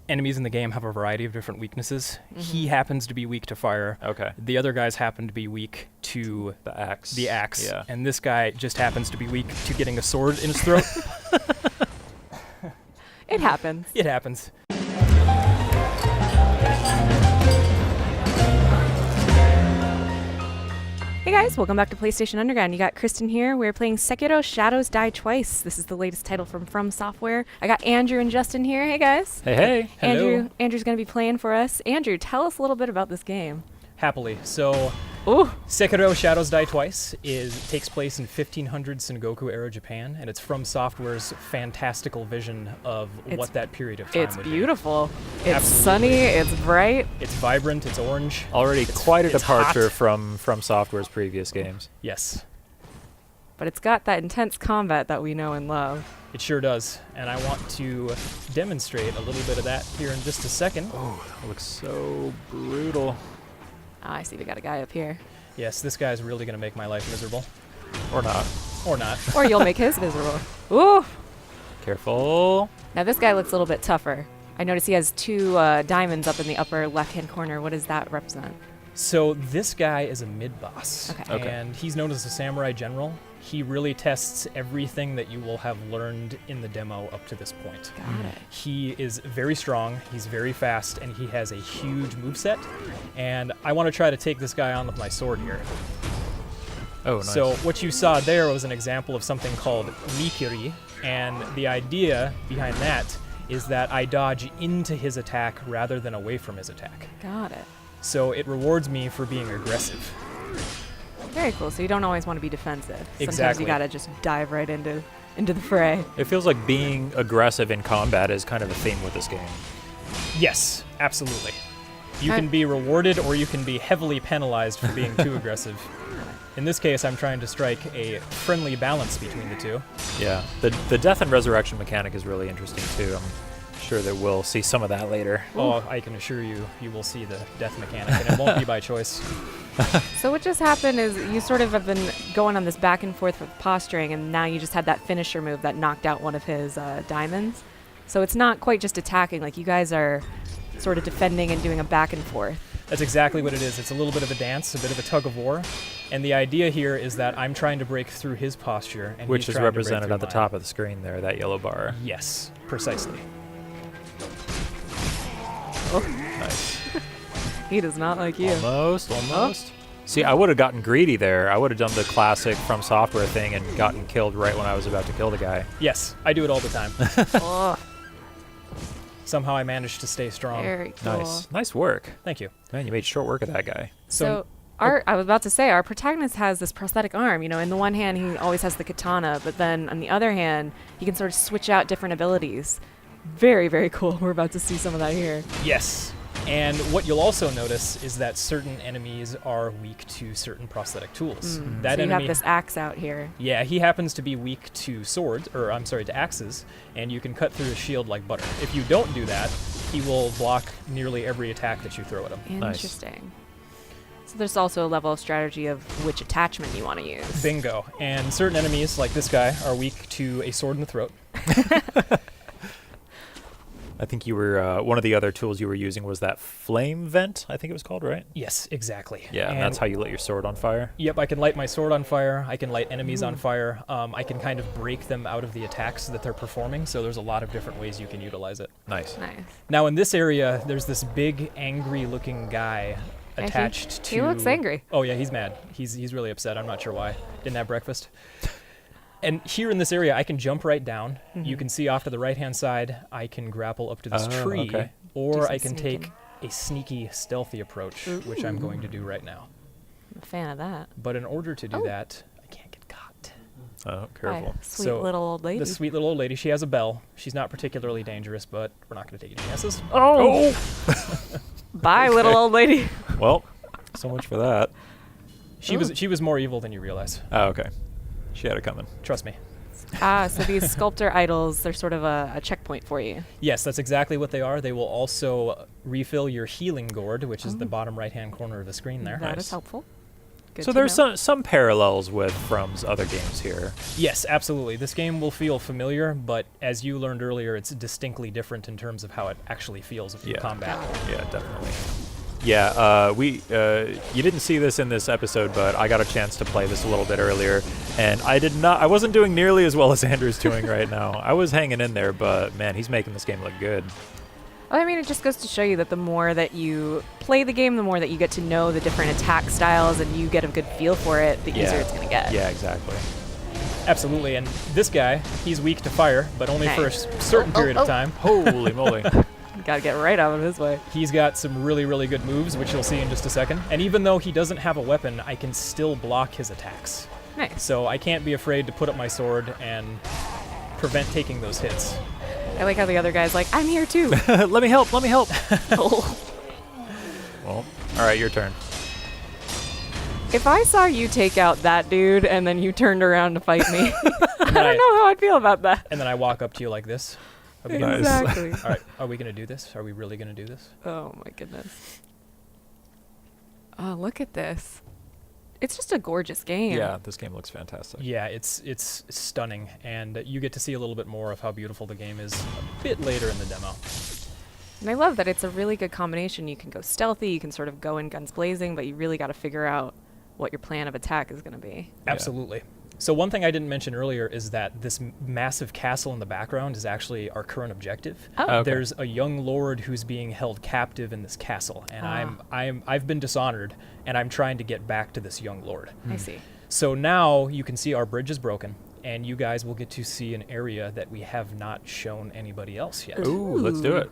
Enemies in the game have a variety of different weaknesses. He happens to be weak to fire. Okay. The other guys happen to be weak to The axe. Yeah. And this guy just happens to be weak to getting a sword in his throat. It happens. It happens. Hey guys, welcome back to PlayStation Underground. You got Kristen here. We're playing Sekiro Shadows Die Twice. This is the latest title from Software. I got Andrew and Justin here. Hey guys. Hey. Hello. Andrew's going to be playing for us. Andrew, tell us a little bit about this game. Happily. So, Ooh. Sekiro Shadows Die Twice takes place in 1500 Sengoku era Japan, and it's from Software's fantastical vision of what that period of time It's would beautiful. It's Absolutely. sunny. It's bright. be. It's vibrant. It's orange. Already quite a it's departure hot. from Software's previous games. Yes, But it's got that intense combat that we know and love. it sure does. And I want to demonstrate a little bit of that here in just a second. Oh, that looks so brutal. Ah, I see we got a guy up here. Yes, this guy's really going to make my life miserable. Or not. Or not. Or you'll make his miserable. Ooh. Careful. Now this guy looks a little bit tougher. I notice he has two diamonds up in the upper left-hand corner. What does that represent? So this guy is a mid-boss, Okay. and he's known as a samurai general. He really tests everything that you will have learned in the demo up to this point. Got it. He is very strong, he's very fast, and he has a huge moveset. And I want to try to take this guy on with my sword here. Oh, nice. So what you saw there was an example of something called Mikiri, and the idea behind that is that I dodge into his attack rather than away from his attack. Got it. So it rewards me for being aggressive. Very cool. So you don't always want to be defensive. Sometimes Exactly. you gotta just dive right into the fray. It feels like being aggressive in combat is kind of a theme with this game. Yes, absolutely. You Okay. can be rewarded or you can be heavily penalized for being too aggressive. In this case, I'm trying to strike a friendly balance between the two. Yeah. The death and resurrection mechanic is really interesting too. I'm sure that we'll see some of that later. Oh, I can assure you, you will see the death mechanic, and it won't be by choice. So what just happened is you sort of have been going on this back and forth with posturing, and now you just had that finisher move that knocked out one of his diamonds. So it's not quite just attacking. Like you guys are sort of defending and doing a back and forth. That's exactly what it is. It's a little bit of a dance, a bit of a tug of war. And the idea here is that I'm trying to break through his posture, and Which he's is trying to break represented through at the mine. top of the screen there, that yellow bar. Yes, precisely. Nice. He does not like you. Almost. See, I would have gotten greedy there. I would have done the classic From Software thing and gotten killed right when I was about to kill the guy. Yes, I do it all the time. Oh, Somehow I managed to stay strong. very cool. Nice. Nice work. Thank you. Man, you made short work of that guy. So I was about to say, our protagonist has this prosthetic arm. You know, in the one hand, he always has the katana, but then on the other hand, he can sort of switch out different abilities. Very, very cool. We're about to see some of that here. Yes. And what you'll also notice is that certain enemies are weak to certain prosthetic tools. That So you enemy, have this axe out here. yeah, he happens to be weak to swords, or I'm sorry, to axes, and you can cut through his shield like butter. If you don't do that, he will block nearly every attack that you throw at him. Nice. Interesting. So there's also a level of strategy of which attachment you want to use. Bingo. And certain enemies, like this guy, are weak to a sword in the throat. I think you were, one of the other tools you were using was that flame vent, I think it was called, right? Yes, exactly. Yeah, and that's how you lit your sword on fire. Yep, I can light my sword on fire. I can light enemies on fire. I can kind of break them out of the attacks that they're performing. So there's a lot of different ways you can utilize it. Nice. Nice. Now in this area, there's this big, angry-looking guy Yeah, attached to. he looks angry. Oh yeah, he's mad. He's really upset. I'm not sure why. Didn't have breakfast. And here in this area, I can jump right down. You can see off to the right-hand side, I can grapple up to this tree, okay. or some I can sneaking. take a sneaky, stealthy approach, which I'm going to do right now. I'm a fan of that. But in order to do Oh. that, I can't get caught. Oh, careful. Hi, sweet So, little old lady. The sweet little old lady, she has a bell. She's not particularly dangerous, but we're not going to take any chances. Oh! Bye, little old lady. Well, so much for that. She was more evil than you realize. Oh, okay. She had it coming. Trust me. So these sculptor idols, they're sort of a checkpoint for you. Yes, that's exactly what they are. They will also refill your healing gourd, which is the bottom right-hand corner of the screen there. That is helpful. Good So to there's know. some parallels with From's other games here. Yes, absolutely. This game will feel familiar, but as you learned earlier, it's distinctly different in terms of how it actually feels in combat. Yeah, definitely. Yeah, you didn't see this in this episode, but I got a chance to play this a little bit earlier, and I wasn't doing nearly as well as Andrew's doing right now. I was hanging in there, but man, he's making this game look good. Well, I mean, it just goes to show you that the more that you play the game, the more that you get to know the different attack styles and you get a good feel for it, the easier it's going to get. Yeah, exactly. Absolutely, and this guy, he's weak to fire, but only for a Okay. certain period of time. Holy moly. Got to get right out of his way. He's got some really, really good moves, which you'll see in just a second. And even though he doesn't have a weapon, I can still block his attacks. Nice. So I can't be afraid to put up my sword and prevent taking those hits. I like how the other guy's like, I'm here too. Let me help. Oh. Well, all right, your turn. If I saw you take out that dude and then you turned around to fight me, I then don't know how I'd feel about that. And then I walk up to you like this. Are we Nice. Exactly. All right, are we going to do this? Are we really going to do this? Oh my goodness. Oh, look at this. It's just a gorgeous game. Yeah, this game looks fantastic. Yeah, it's stunning, and you get to see a little bit more of how beautiful the game is a bit later in the demo. And I love that it's a really good combination. You can go stealthy, you can sort of go in guns blazing, but you really got to figure out what your plan of attack is going to be. Absolutely. So one thing I didn't mention earlier is that this massive castle in the background is actually our current objective. Oh. Okay. There's a young lord who's being held captive in this castle, and I've been dishonored, and I'm trying to get back to this young lord. I see. So now you can see our bridge is broken, and you guys will get to see an area that we have not shown anybody else yet. Ooh, let's do it.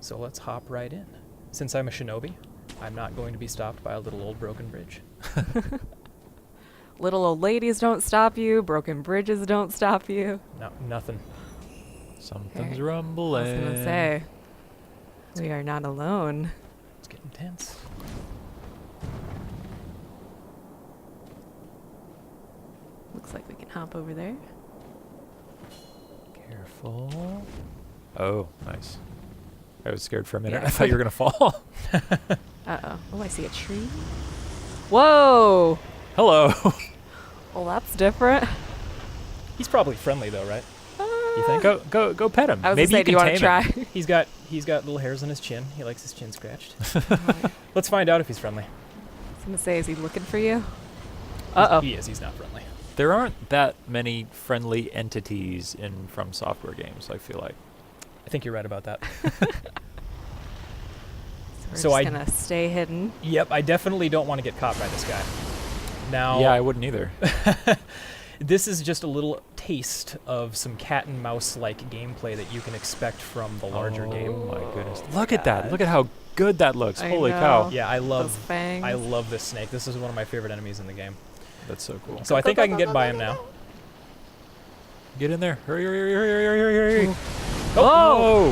So let's hop right in. Since I'm a shinobi, I'm not going to be stopped by a little old broken bridge. Little old ladies don't stop you, broken bridges don't stop you. No, nothing. Something's Okay. rumbling. I was going to say, we are not alone. It's getting tense. Looks like we can hop over there. Careful. Oh, nice. I was scared for a minute. Yeah. I thought you were going to fall. Uh-oh. Oh, I see a tree. Whoa! Hello. Well, that's different. He's probably friendly though, right? You think? Go pet him. I was Maybe gonna say, you do you can want to tame try? him. He's got little hairs on his chin. He likes his chin scratched. Let's find out if he's friendly. I was going to say, is he looking for you? Uh-oh. He is. He's not friendly. There aren't that many friendly entities in From Software games, I feel like. I think you're right about that. We're So just I- going to stay hidden. Yep, I definitely don't want to get caught by this guy. Now, Yeah, I wouldn't either. this is just a little taste of some cat and mouse like gameplay that you can expect from the larger game. Oh my goodness. Look at that. Look at how good that looks. I Holy know. cow. Yeah, I Those love fangs. this snake. This is one of my favorite enemies in the game. That's so cool. So I think I can get by him now. Get in there. Hurry, hurry, hurry, hurry, hurry, hurry, hurry. Oh!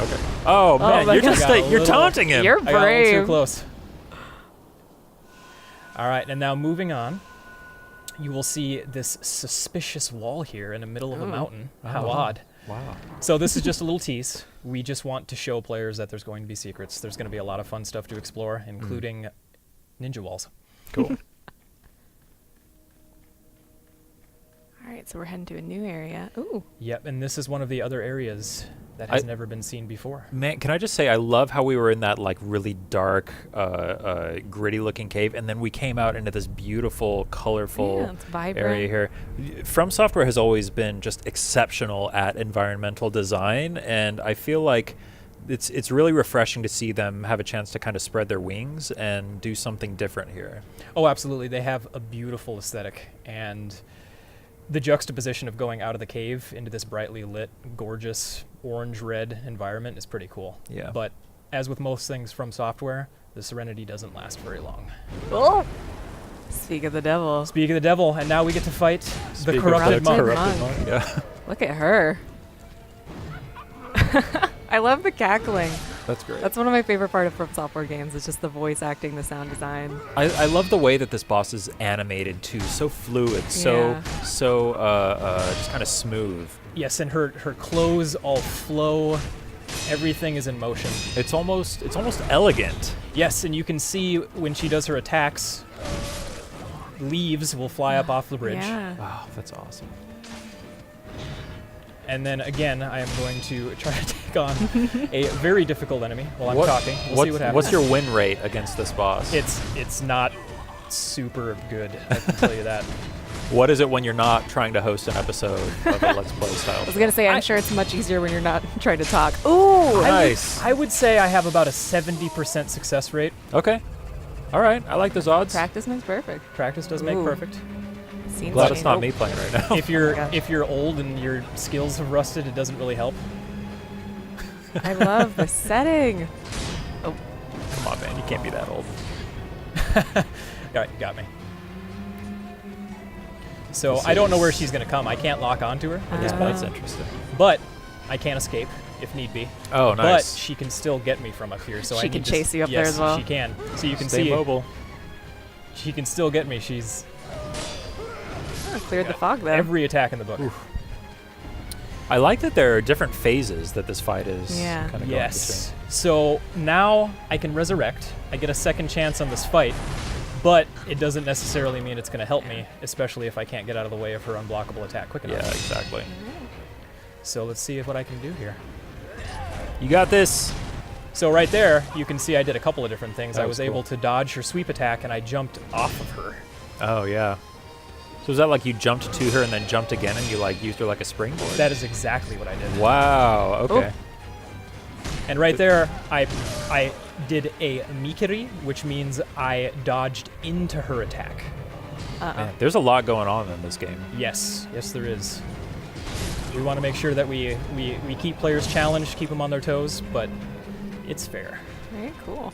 Okay. Oh, man, my you're God. just I got a you're little- taunting him. You're I got a little too brave. close. All right, and now moving on, you will see this suspicious wall here in the middle of a Ooh. mountain. How Oh. odd. Wow. So this is just a little tease. We just want to show players that there's going to be secrets. There's going to be a lot of fun stuff to explore, including ninja walls. Cool. All right, so we're heading to a new area. Ooh. Yep, and this is one of the other areas that has never been seen before. Man, can I just say I love how we were in that like really dark, gritty looking cave, and then we came out into this beautiful, colorful Yeah, it's vibrant. area here. From Software has always been just exceptional at environmental design, and I feel like it's really refreshing to see them have a chance to kind of spread their wings and do something different here. Oh, absolutely. They have a beautiful aesthetic, and the juxtaposition of going out of the cave into this brightly lit, gorgeous orange-red environment is pretty cool. Yeah. But as with most things from Software, the serenity doesn't last very long. Oh! Speak of the devil. Speak of the devil, and now we get to fight Speak the of corrupted monk. Corrupted monk. Yeah, Look at her. I love the cackling. that's great. That's one of my favorite part of From Software games. It's just the voice acting, the sound design. I love the way that this boss is animated too, so fluid, Yeah. so just kind of smooth. Yes, and her clothes all flow. Everything is in motion. It's almost elegant. Yes, and you can see when she does her attacks, leaves will fly up off the bridge. Yeah. Wow, that's awesome. And then again, I am going to try to take on a very difficult enemy while I'm talking. We'll see what happens. What's your win rate against this boss? It's not super good, I can tell you that. What is it when you're not trying to host an episode of a Let's Play style? I was gonna say, I'm sure it's much easier when you're not trying to talk. Ooh, Nice. I would say I have about a 70% success rate. Okay. All right. I like those odds. practice makes perfect. Practice does make Ooh. perfect. Scenes Glad change. it's not me playing right now. If you're gosh. if you're old and your skills have rusted, it doesn't really help. I love the setting. Come on, man. You can't be that old. All right, you got me. So This I don't know where is- she's going to come. I can't lock onto her at this Oh. point, That's interesting. but I can escape if need be. Oh, nice. But she can still get me from up here. So She I can need to chase you up there yes, as well. she can. So you can Stay see mobile. she can still get me. She's Oh, cleared the fog there. every attack in the book. I like that there are different phases that this fight is Yeah. kind of Yes. So now I can resurrect. I get a second chance on this fight, but it doesn't necessarily mean it's going to help me, especially if I can't get out of the way of her unblockable attack quick going. enough. Yeah, exactly. So let's see what I can do here. You got this. So right there, you can see I did a couple of different things. That I was was cool. able to dodge her sweep attack, and I jumped off of her. Oh, yeah. So is that like you jumped to her and then jumped again and you like used her like a springboard? That is exactly what I did. Wow. Okay. And right there, I did a mikiri, which means I dodged into her attack. Man, there's a lot going on in this game. Yes, yes there is. We want to make sure that we keep players challenged, keep them on their toes, but it's fair. Very cool.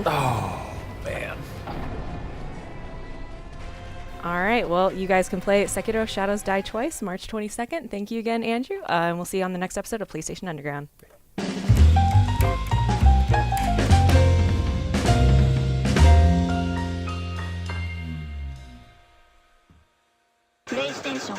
Oh, man. All right. Well, you guys can play Sekiro Shadows Die Twice, March 22nd. Thank you again, Andrew. And we'll see you on the next episode of PlayStation Underground. PlayStation